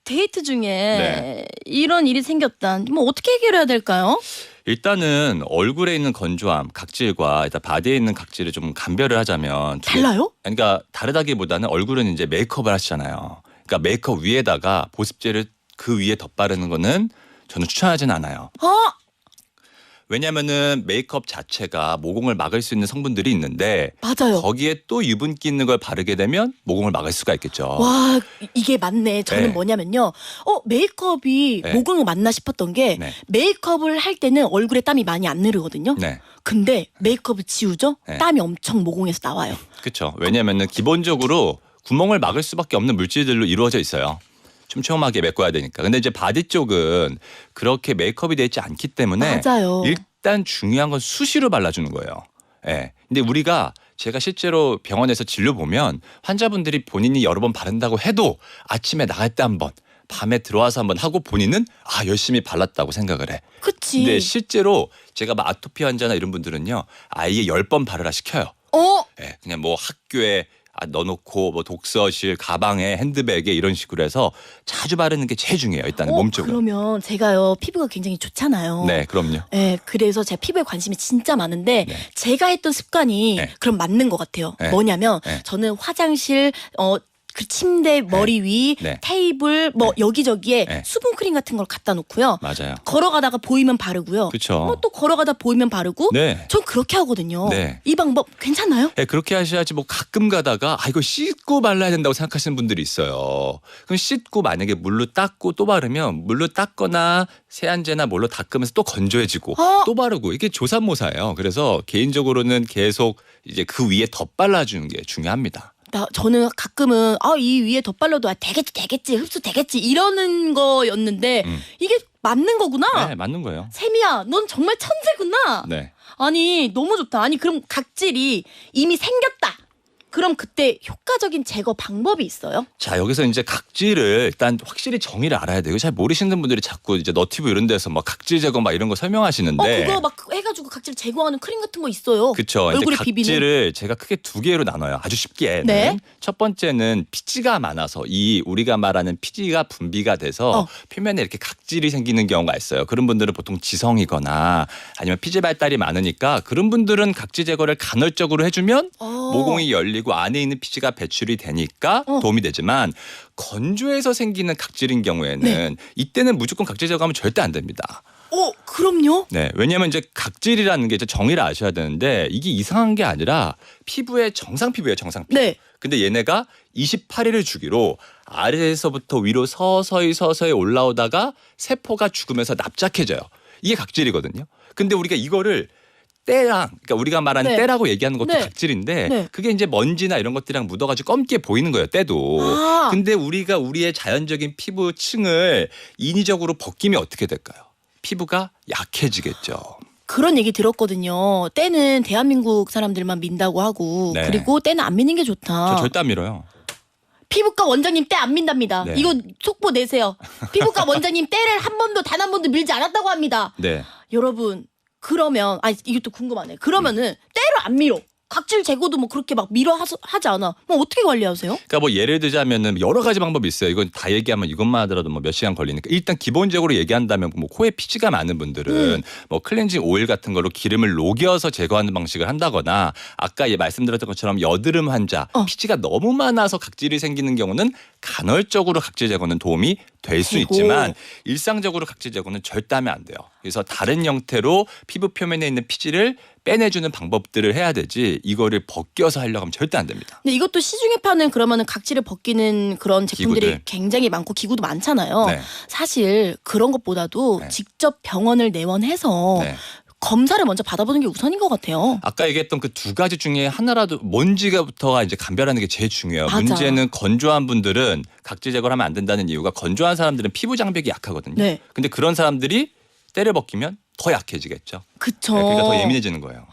데이트 중에 네. 이런 일이 생겼다. 뭐 어떻게 해결해야 될까요? 일단은 얼굴에 있는 건조함, 각질과 일단 바디에 있는 각질을 좀 감별을 하자면 달라요? 그러니까 다르다기보다는 얼굴은 이제 메이크업을 하시잖아요. 그러니까 메이크업 위에다가 보습제를 그 위에 덧바르는 거는 저는 추천하진 않아요. 왜냐면은 메이크업 자체가 모공을 막을 수 있는 성분들이 있는데 맞아요. 거기에 또 유분기 있는 걸 바르게 되면 모공을 막을 수가 있겠죠. 와, 이게 맞네. 저는 네. 뭐냐면요. 메이크업이 네. 모공을 맞나 싶었던 게 네. 메이크업을 할 때는 얼굴에 땀이 많이 안 흐르거든요. 네. 근데 메이크업을 지우죠? 네. 땀이 엄청 모공에서 나와요. 그렇죠. 왜냐면은 기본적으로 구멍을 막을 수밖에 없는 물질들로 이루어져 있어요. 촘촘하게 메꿔야 되니까. 근데 이제 바디 쪽은 그렇게 메이크업이 되어 있지 않기 때문에 맞아요. 일단 중요한 건 수시로 발라주는 거예요. 예. 근데 우리가 제가 실제로 병원에서 진료 보면 환자분들이 본인이 여러 번 바른다고 해도 아침에 나갈 때 한 번, 밤에 들어와서 한 번 하고 본인은 열심히 발랐다고 생각을 해. 그치. 근데 실제로 제가 막 아토피 환자나 이런 분들은요 아예 10번 바르라 시켜요. 예, 그냥 뭐 학교에 넣어놓고 뭐 독서실, 가방에, 핸드백에 이런 식으로 해서 자주 바르는 게 제일 중요해요. 일단은 몸 쪽은. 그러면 제가요 피부가 굉장히 좋잖아요. 네, 그럼요. 네, 그래서 제 피부에 관심이 진짜 많은데 네. 제가 했던 습관이 네. 그럼 맞는 것 같아요. 네. 뭐냐면 네. 저는 화장실 그 침대 머리 위 네. 테이블 뭐 여기저기에 네. 수분크림 같은 걸 갖다 놓고요. 맞아요. 걸어가다가 보이면 바르고요. 그쵸. 뭐 또 걸어가다 보이면 바르고. 네. 전 그렇게 하거든요. 네. 이 방법 괜찮나요? 네, 그렇게 하셔야지 뭐 가끔 가다가 이거 씻고 발라야 된다고 생각하시는 분들이 있어요. 그럼 씻고 만약에 물로 닦고 또 바르면 물로 닦거나 세안제나 뭘로 닦으면서 또 건조해지고 또 바르고 이게 조삼모사예요. 그래서 개인적으로는 계속 이제 그 위에 덧발라주는 게 중요합니다. 저는 가끔은 이 위에 덧발라도 되겠지 흡수 되겠지 이러는 거였는데 이게 맞는 거구나. 네, 맞는 거예요. 세미야, 넌 정말 천재구나. 네. 아니 너무 좋다. 아니 그럼 각질이 이미 생겼다. 그럼 그때 효과적인 제거 방법이 있어요? 자, 여기서 이제 각질을 일단 확실히 정의를 알아야 돼요. 잘 모르시는 분들이 자꾸 이제 너티브 이런 데서 막 각질 제거 막 이런 거 설명하시는데. 그거 막 해가지고 각질 제거하는 크림 같은 거 있어요. 그렇죠. 얼굴에 이제 비비는. 각질을 제가 크게 두 개로 나눠요. 아주 쉽게. 네. 첫 번째는 피지가 많아서 이 우리가 말하는 피지가 분비가 돼서 표면에 이렇게 각질이 생기는 경우가 있어요. 그런 분들은 보통 지성이거나 아니면 피지 발달이 많으니까 그런 분들은 각질 제거를 간헐적으로 해주면 모공이 열리고 안에 있는 피지가 배출이 되니까 도움이 되지만 건조해서 생기는 각질인 경우에는 이때는 무조건 각질 제거하면 절대 안 됩니다. 그럼요? 네, 왜냐하면 이제 각질이라는 게 이제 정의를 아셔야 되는데 이게 이상한 게 아니라 피부의 정상 피부예요, 정상 피부. 네. 근데 얘네가 28일을 주기로 아래에서부터 위로 서서히 올라오다가 세포가 죽으면서 납작해져요. 이게 각질이거든요. 근데 우리가 이거를 그러니까 우리가 말하는 때라고 얘기하는 것도 각질인데 그게 이제 먼지나 이런 것들이랑 묻어가지고 검게 보이는 거예요, 때도. 근데 우리가 우리의 자연적인 피부층을 인위적으로 벗기면 어떻게 될까요? 피부가 약해지겠죠. 그런 얘기 들었거든요. 때는 대한민국 사람들만 민다고 하고 그리고 때는 안 미는 게 좋다. 저 절대 안 밀어요. 피부과 원장님 때 안 민답니다. 네. 이거 속보 내세요. 피부과 원장님 때를 단 한 번도 밀지 않았다고 합니다. 네. 여러분 그러면 이것도 궁금하네. 그러면은 때를 안 밀어. 각질 제거도 뭐 그렇게 막 하지 않아. 뭐 어떻게 관리하세요? 그러니까 뭐 예를 들자면은 여러 가지 방법이 있어요. 이건 다 얘기하면 이것만 하더라도 뭐 몇 시간 걸리니까 일단 기본적으로 얘기한다면 뭐 코에 피지가 많은 분들은 뭐 클렌징 오일 같은 걸로 기름을 녹여서 제거하는 방식을 한다거나 아까 말씀드렸던 것처럼 여드름 환자 피지가 너무 많아서 각질이 생기는 경우는 간헐적으로 각질 제거는 도움이 될 수 있지만 일상적으로 각질 제거는 절대 하면 안 돼요. 그래서 다른 형태로 피부 표면에 있는 피지를 빼내주는 방법들을 해야 되지 이거를 벗겨서 하려고 하면 절대 안 됩니다. 근데 이것도 시중에 파는 그러면은 각질을 벗기는 그런 제품들이 기구들. 굉장히 많고 기구도 많잖아요. 네. 사실 그런 것보다도 직접 병원을 내원해서 검사를 먼저 받아보는 게 우선인 것 같아요. 아까 얘기했던 그 두 가지 중에 하나라도 먼지가부터가 이제 감별하는 게 제일 중요해요. 맞아. 문제는 건조한 분들은 각질 제거를 하면 안 된다는 이유가 건조한 사람들은 피부 장벽이 약하거든요. 네. 근데 그런 사람들이 때를 벗기면 더 약해지겠죠. 그쵸. 그러니까 더 예민해지는 거예요.